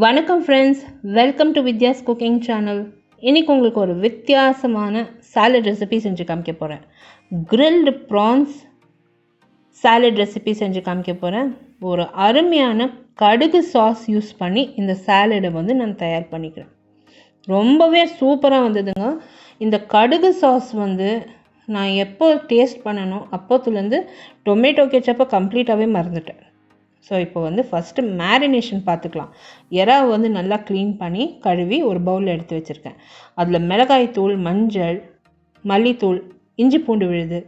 வணக்கம் friends, welcome to Vidya's cooking channel. இன்றைக்கி உங்களுக்கு ஒரு வித்தியாசமான சாலட் ரெசிபி செஞ்சு காமிக்க போகிறேன். கிரில்டு ப்ரான்ஸ் சாலட் ரெசிபி செஞ்சு காமிக்க போகிறேன். ஒரு அருமையான கடுகு சாஸ் யூஸ் பண்ணி இந்த சாலடை நான் தயார் பண்ணிக்கிறேன். ரொம்பவே சூப்பராக வந்ததுங்க. இந்த கடுகு சாஸ் நான் எப்போ டேஸ்ட் பண்ணணும் அப்போத்துலேருந்து டொமேட்டோ கெச்சப்பை கம்ப்ளீட்டாகவே மறந்துட்டேன். ஸோ இப்போ ஃபஸ்ட்டு மேரினேஷன் பார்த்துக்கலாம். எறா நல்லா க்ளீன் பண்ணி கழுவி ஒரு பவுலில் எடுத்து வச்சுருக்கேன். அதில் மிளகாய் தூள், மஞ்சள், மல்லித்தூள், இஞ்சி பூண்டு விழுது.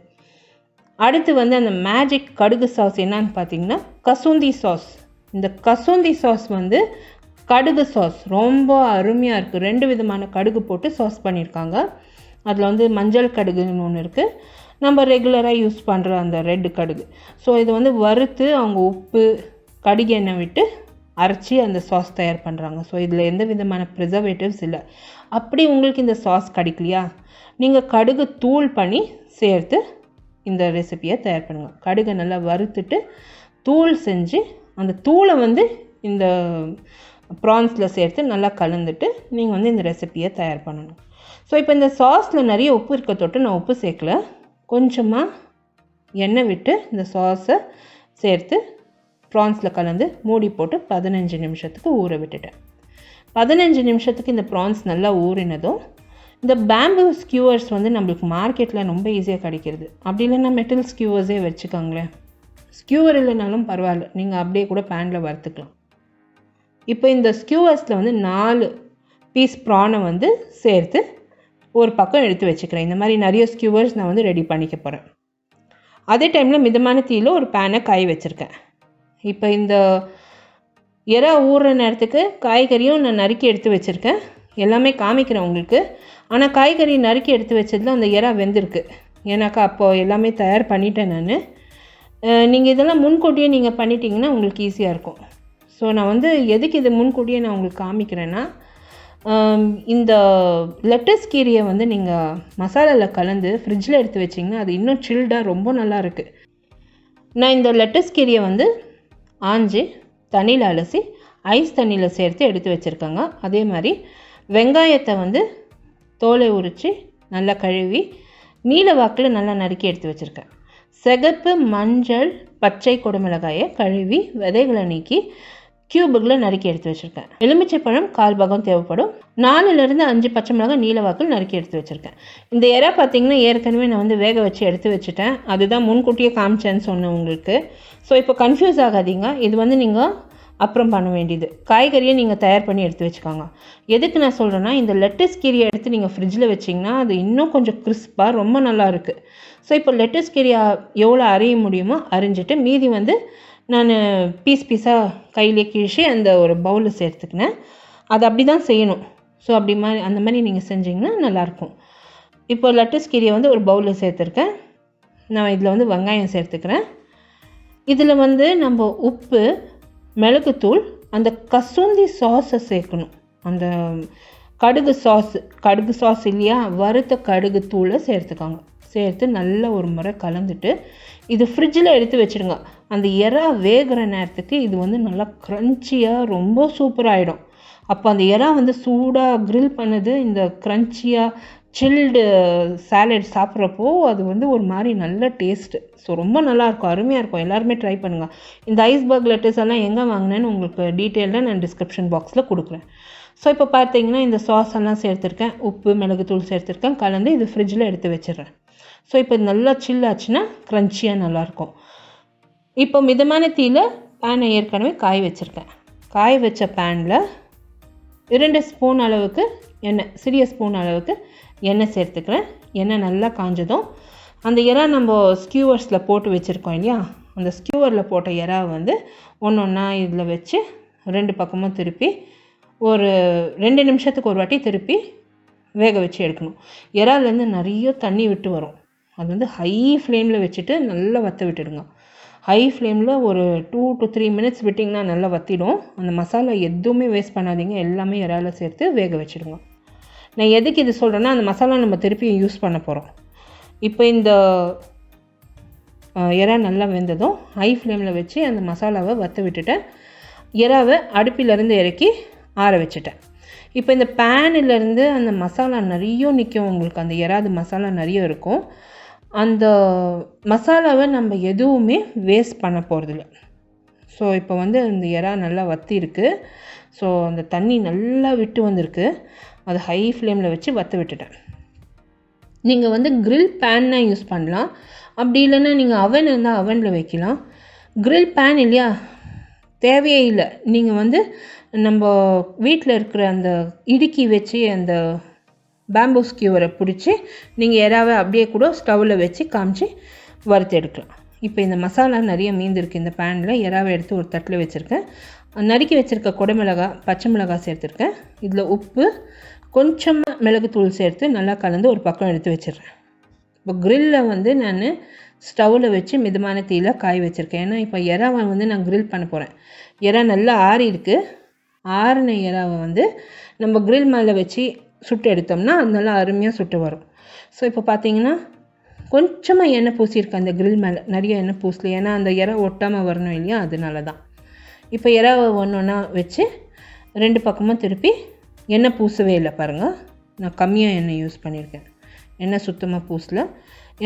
அடுத்து அந்த மேஜிக் கடுகு சாஸ் என்னன்னு பார்த்தீங்கன்னா கசூந்தி சாஸ். இந்த கசூந்தி சாஸ் கடுகு சாஸ் ரொம்ப அருமையாக இருக்குது. 2 விதமான கடுகு போட்டு சாஸ் பண்ணியிருக்காங்க. அதில் மஞ்சள் கடுகுன்னு ஒன்று இருக்குது, நம்ம ரெகுலராக யூஸ் பண்ணுற அந்த ரெட்டு கடுகு. ஸோ இது வறுத்து அவங்க உப்பு கடுகு எண்ணெய் விட்டு அரைச்சி அந்த சாஸ் தயார் பண்ணுறாங்க. ஸோ இதில் எந்த விதமான ப்ரிசர்வேட்டிவ்ஸ் இல்லை. அப்படி உங்களுக்கு இந்த சாஸ் கிடைக்கலையா, நீங்கள் கடுகு தூள் பண்ணி சேர்த்து இந்த ரெசிப்பியை தயார் பண்ணுங்கள். கடுகை நல்லா வறுத்துட்டு தூள் செஞ்சு அந்த தூளை இந்த ப்ரான்ஸில் சேர்த்து நல்லா கலந்துட்டு நீங்கள் இந்த ரெசிப்பியை தயார் பண்ணணும். ஸோ இப்போ இந்த சாஸில் நிறைய உப்பு இருக்க தொட்டு நான் உப்பு சேர்க்கல. கொஞ்சமாக எண்ணெய் விட்டு இந்த சாஸை சேர்த்து ப்ரான்ஸில் கலந்து மூடி போட்டு 15 நிமிஷத்துக்கு ஊற விட்டுட்டேன். 15 நிமிஷத்துக்கு இந்த ப்ரான்ஸ் நல்லா ஊறினதும் இந்த பேம்பு ஸ்கியூவர்ஸ் நம்மளுக்கு மார்க்கெட்டில் ரொம்ப ஈஸியாக கிடைக்கிறது. அப்படி இல்லைன்னா மெட்டல் ஸ்கியூவர்ஸே வச்சுக்கோங்களேன். ஸ்கியூவர் இல்லைனாலும் பரவாயில்ல, நீங்கள் அப்படியே கூட பேனில் வறுத்துக்கலாம். இப்போ இந்த ஸ்கியூவர்ஸில் 4 பீஸ் ப்ரானை சேர்த்து ஒரு பக்கம் எடுத்து வச்சுக்கிறேன். இந்த மாதிரி நிறைய ஸ்கியூவர்ஸ் நான் ரெடி பண்ணிக்க போகிறேன். அதே டைமில் மிதமான தீயில் ஒரு பேனை காய வச்சுருக்கேன். இப்போ இந்த எறா ஊறுற நேரத்துக்கு காய்கறியும் நான் நறுக்கி எடுத்து வச்சுருக்கேன். எல்லாமே காமிக்கிறேன் உங்களுக்கு. ஆனால் காய்கறி நறுக்கி எடுத்து வச்சதில் அந்த எறா வெந்திருக்கு. ஏன்னாக்கா அப்போது எல்லாமே தயார் பண்ணிட்டேன் நான். நீங்கள் இதெல்லாம் முன்கூட்டியே நீங்கள் பண்ணிட்டீங்கன்னா உங்களுக்கு ஈஸியாக இருக்கும். ஸோ நான் எதுக்கு இது முன்கூட்டியே நான் உங்களுக்கு காமிக்கிறேன்னா, இந்த லெட்டஸ் கீரையை நீங்கள் மசாலாவில் கலந்து ஃப்ரிட்ஜில் எடுத்து வச்சிங்கன்னா அது இன்னும் சில்டாக ரொம்ப நல்லா இருக்குது. நான் இந்த லெட்டஸ் கீரையை ஆஞ்சி தண்ணியில் அலசி ஐஸ் தண்ணியில் சேர்த்து எடுத்து வச்சுருக்கேங்க. அதே மாதிரி வெங்காயத்தை தோலை உரித்து நல்லா கழுவி நீல வாக்கில் நல்லா நறுக்கி எடுத்து வச்சுருக்கேன். சிகப்பு, மஞ்சள், பச்சை குடமிளகாயை கழுவி விதைகளை நீக்கி கியூபுகளில் நறுக்கி எடுத்து வச்சுருக்கேன். எலுமிச்சை பழம் 1/4 பாகம் தேவைப்படும். 4லேருந்து 5 பச்சை மிளகாய் நீல வாக்கில் நறுக்கி எடுத்து வச்சுருக்கேன். இந்த எறா பார்த்திங்கன்னா ஏற்கனவே நான் வேக வச்சு எடுத்து வச்சுட்டேன். அதுதான் முன்கூட்டியே காமிச்சேன்னு சொன்னேன் உங்களுக்கு. ஸோ இப்போ கன்ஃபியூஸ் ஆகாதீங்க. இது நீங்கள் அப்புறம் பண்ண வேண்டியது. காய்கறியை நீங்கள் தயார் பண்ணி எடுத்து வச்சுக்கோங்க. எதுக்கு நான் சொல்கிறேன்னா, இந்த லெட்டஸ் கீரையை எடுத்து நீங்கள் ஃப்ரிட்ஜில் வச்சிங்கன்னா அது இன்னும் கொஞ்சம் கிறிஸ்பாக ரொம்ப நல்லா இருக்குது. ஸோ இப்போ லெட்டஸ் கீரையை எவ்வளோ அரைய முடியுமோ அரிஞ்சிட்டு மீதி நான் பீஸாக கையிலே கிழிச்சு அந்த ஒரு பவுலில் சேர்த்துக்கினேன். அது அப்படி தான் செய்யணும். ஸோ அந்த மாதிரி நீங்கள் செஞ்சிங்கன்னா நல்லாயிருக்கும். இப்போ லெட்டஸ் கீரையை ஒரு பவுலில் சேர்த்துருக்கேன். நான் இதில் வெங்காயம் சேர்த்துக்கிறேன். இதில் நம்ம உப்பு, மிளகுத்தூள், அந்த கசூந்தி சாஸை சேர்க்கணும். அந்த கடுகு சாஸ் இல்லையா, வறுத்த கடுகு தூளை சேர்த்துக்காங்க. சேர்த்து நல்லா ஒரு முறை கலந்துட்டு இது ஃப்ரிட்ஜில் எடுத்து வச்சுடுங்க. அந்த எறா வேகிற நேரத்துக்கு இது நல்லா க்ரன்ச்சியாக ரொம்ப சூப்பராகிடும். அப்போ அந்த எறா சூடாக க்ரில் பண்ணது இந்த க்ரன்ச்சியாக சில்டு சாலட் சாப்பிட்றப்போ அது ஒரு மாதிரி நல்ல டேஸ்ட்டு. ஸோ ரொம்ப நல்லாயிருக்கும், அருமையாக இருக்கும். எல்லாருமே ட்ரை பண்ணுங்கள். இந்த ஐஸ்பர்க் லெட்டர்ஸ் எல்லாம் எங்கே வாங்கினேன்னு உங்களுக்கு டீட்டெயிலாக நான் டிஸ்கிரிப்ஷன் பாக்ஸில் கொடுக்குறேன். ஸோ இப்போ பார்த்தீங்கன்னா இந்த சாஸ் எல்லாம் சேர்த்துருக்கேன், உப்பு மிளகுத்தூள் சேர்த்துருக்கேன், கலந்து இது ஃப்ரிட்ஜில் எடுத்து வச்சிடுறேன். ஸோ இப்போ நல்லா சில் ஆச்சுன்னா க்ரன்ச்சியாக நல்லாயிருக்கும். இப்போ மிதமான தீயில் பேனை ஏற்கனவே காய வச்சுருக்கேன். காய வச்ச பேனில் 2 ஸ்பூன் அளவுக்கு எண்ணெய், சிறிய ஸ்பூன் அளவுக்கு எண்ணெய் சேர்த்துக்கிறேன். எண்ணெய் நல்லா காஞ்சதும் அந்த எறா நம்ம ஸ்கியூவர்ஸில் போட்டு வச்சுருக்கோம் இல்லையா, அந்த ஸ்கியூவரில் போட்ட எறா ஒன்று ஒன்றா இதில் வச்சு 2 பக்கமும் திருப்பி ஒரு 2 நிமிஷத்துக்கு ஒரு வாட்டி திருப்பி வேக வச்சு எடுக்கணும். எறாலேருந்து நிறைய தண்ணி விட்டு வரும். அது ஹை ஃப்ளேமில் வச்சுட்டு நல்லா வற்ற விட்டுடுங்க. ஹை ஃப்ளேமில் ஒரு 2 to 3 மினிட்ஸ் விட்டிங்கன்னா நல்லா வற்றிடும். அந்த மசாலா எதுவுமே வேஸ்ட் பண்ணாதீங்க, எல்லாமே எறால சேர்த்து வேக வச்சுடுங்க. நான் எதுக்கு இது சொல்கிறேன்னா, அந்த மசாலா நம்ம திருப்பி யூஸ் பண்ண போகிறோம். இப்போ இந்த எறா நல்லா வெந்ததும் ஹை ஃப்ளேமில் வச்சு அந்த மசாலாவை வற்ற விட்டுட்டேன். எறாவை அடுப்பிலேருந்து இறக்கி ஆற வச்சுட்டேன். இப்போ இந்த பேனிலேருந்து அந்த மசாலா நிறைய நிற்கும், உங்களுக்கு அந்த எறாது மசாலா நிறைய இருக்கும். அந்த மசாலாவை நம்ம எதுவுமே வேஸ்ட் பண்ண போகிறதில்ல. ஸோ இப்போ வந்து அந்த எறா நல்லா வற்றி இருக்குது. ஸோ அந்த தண்ணி நல்லா விட்டு வந்திருக்கு. அதை ஹை ஃப்ளேமில் வச்சு வற்ற விட்டுட்டேன். நீங்கள் வந்து க்ரில் பேன்னா யூஸ் பண்ணலாம், அப்படி இல்லைன்னா நீங்கள் அவன் இருந்தால் அவனில் வைக்கலாம். க்ரில் பேன் இல்லையா, தேவையே இல்லை. நீங்கள் வந்து நம்ம வீட்டில் இருக்கிற அந்த இடுக்கி வச்சு அந்த பேம்பூ ஸ்கியூவரை பிடிச்சி நீங்கள் எறாவை அப்படியே கூட ஸ்டவ்வில் வச்சு காமிச்சு வறுத்து எடுக்கலாம். இப்போ இந்த மசாலா நிறைய மீந்திருக்கு. இந்த பேனில் எறாவை எடுத்து ஒரு தட்டில் வச்சுருக்கேன். நறுக்கி வச்சுருக்க குடமிளகாய், பச்சை மிளகாய் சேர்த்துருக்கேன். இதில் உப்பு, கொஞ்சமாக மிளகுத்தூள் சேர்த்து நல்லா கலந்து ஒரு பக்கம் எடுத்து வச்சிடுறேன். இப்போ க்ரில்லில் வந்து நான் ஸ்டவ்வில் வச்சு மிதமான தீயில காய வச்சுருக்கேன். ஏன்னா இப்போ எறாவை வந்து நான் க்ரில் பண்ண போகிறேன். எறா நல்லா ஆறி இருக்குது. ஆறின எறாவை வந்து நம்ம க்ரில் மேலே வச்சு சுட்டு எடுத்தோம்னா அது நல்லா அருமையாக சுட்டு வரும். ஸோ இப்போ பார்த்தீங்கன்னா கொஞ்சமாக எண்ணெய் பூசியிருக்கேன் அந்த க்ரில் மேலே, நிறைய எண்ணெய் பூசல. ஏன்னா அந்த எறா ஒட்டாமல் வரணும் இல்லையா, அதனால தான். இப்போ எறாவை ஒன்றா வச்சு 2 பக்கமும் திருப்பி, எண்ணெய் பூசவே இல்லை பாருங்கள். நான் கம்மியாக எண்ணெய் யூஸ் பண்ணியிருக்கேன். எண்ணெய் சுத்தமாக பூசல.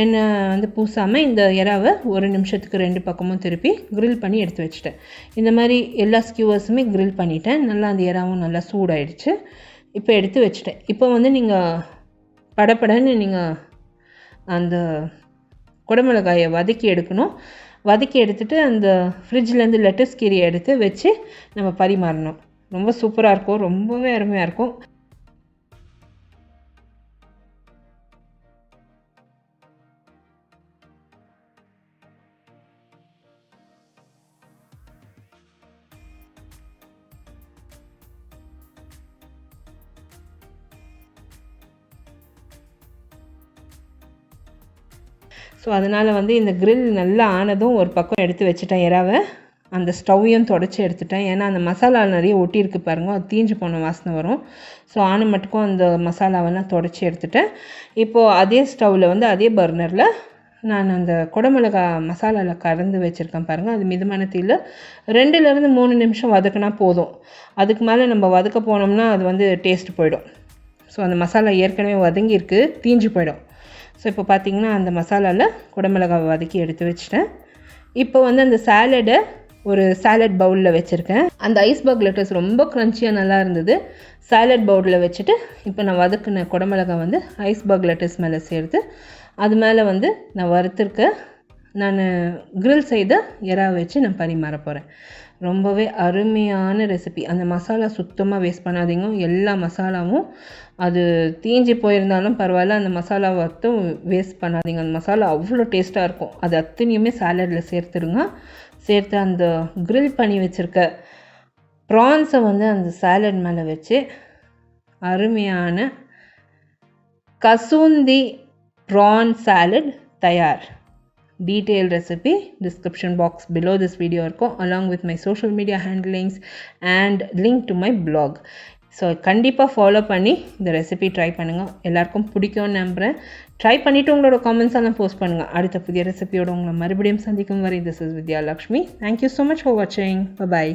எண்ணெய் வந்து பூசாமல் இந்த எறாவை 1 நிமிஷத்துக்கு 2 பக்கமும் திருப்பி க்ரில் பண்ணி எடுத்து வச்சுட்டேன். இந்த மாதிரி எல்லா ஸ்கியூவர்ஸுமே க்ரில் பண்ணிட்டேன். நல்லா அந்த எறாவும் நல்லா சூடாயிடுச்சு. இப்போ எடுத்து வச்சுட்டேன். இப்போ வந்து நீங்கள் படப்படன்னு நீங்கள் அந்த குடமிளகாயை வதக்கி எடுக்கணும். வதக்கி எடுத்துகிட்டு அந்த ஃப்ரிட்ஜ்லேருந்து லெட்டஸ் கீரையை எடுத்து வச்சு நம்ம பரிமாறணும். ரொம்ப சூப்பராக இருக்கும், ரொம்பவே அருமையாக இருக்கும். ஸோ அதனால் வந்து இந்த க்ரில் நல்லா ஆனதும் ஒரு பக்கம் எடுத்து வச்சுட்டேன் எறாவை. அந்த ஸ்டவ்வையும் தொடச்சி எடுத்துட்டேன். ஏன்னா அந்த மசாலா நிறைய ஒட்டியிருக்கு பாருங்கள், அது தீஞ்சு போன வாசனை வரும். ஸோ ஆன மட்டுக்கும் அந்த மசாலாவெல்லாம் தொடச்சி எடுத்துட்டேன். இப்போது அதே ஸ்டவ்வில் வந்து அதே பர்னரில் நான் அந்த குடமிளகா மசாலாவில் கலந்து வச்சுருக்கேன் பாருங்கள். அது மிதமான தீயில் 2லேருந்து 3 நிமிஷம் வதக்கினா போதும். அதுக்கு மேலே நம்ம வதக்க போனோம்னா அது வந்து டேஸ்ட்டு போயிடும். ஸோ அந்த மசாலா ஏற்கனவே வதங்கியிருக்கு, தீஞ்சு போயிடும். ஸோ இப்போ பார்த்திங்கன்னா அந்த மசாலாவில் குடமிளகாவை வதக்கி எடுத்து வச்சுட்டேன். இப்போ வந்து அந்த சாலடை ஒரு சாலட் பவுலில் வச்சுருக்கேன். அந்த ஐஸ்பர்க் லெட்டஸ் ரொம்ப க்ரன்ச்சியாக நல்லா இருந்தது. சாலட் பவுலில் வச்சுட்டு இப்போ நான் வதக்கின குடமிளகா வந்து ஐஸ்பர்க் லெட்டஸ் மேலே சேர்த்து அது மேலே வந்து நான் வறுத்துருக்க நான் க்ரில் செய்த எறா வச்சு நான் பரிமாற போகிறேன். ரொம்பவே அருமையான ரெசிபி. அந்த மசாலா சுத்தமாக வேஸ்ட் பண்ணாதீங்க. எல்லா மசாலாவும் அது தீஞ்சு போயிருந்தாலும் பரவாயில்ல, அந்த மசாலா மட்டும் வேஸ்ட் பண்ணாதீங்க. அந்த மசாலா அவ்வளோ டேஸ்ட்டாக இருக்கும். அது அத்தனையுமே சாலடில் சேர்த்துருங்க. சேர்த்து அந்த க்ரில் பண்ணி வச்சுருக்க ப்ரான்ஸை வந்து அந்த சாலட் மேலே வச்சு அருமையான கசூந்தி ப்ரான் சாலட் தயார். Detailed recipe description box below this video இருக்கும், along with my social media handlings and link to my blog. So கண்டிப்பாக ஃபாலோ பண்ணி இந்த ரெசிபி ட்ரை பண்ணுங்கள். எல்லாருக்கும் பிடிக்கும்னு நம்புகிறேன். ட்ரை பண்ணிவிட்டு உங்களோட காமெண்ட்ஸ் எல்லாம் போஸ்ட் பண்ணுங்கள். அடுத்த புதிய ரெசிபியோடு உங்களை மறுபடியும் சந்திக்கும் வரை, this is Vidya Lakshmi. Thank you so much for வாட்சிங். பை.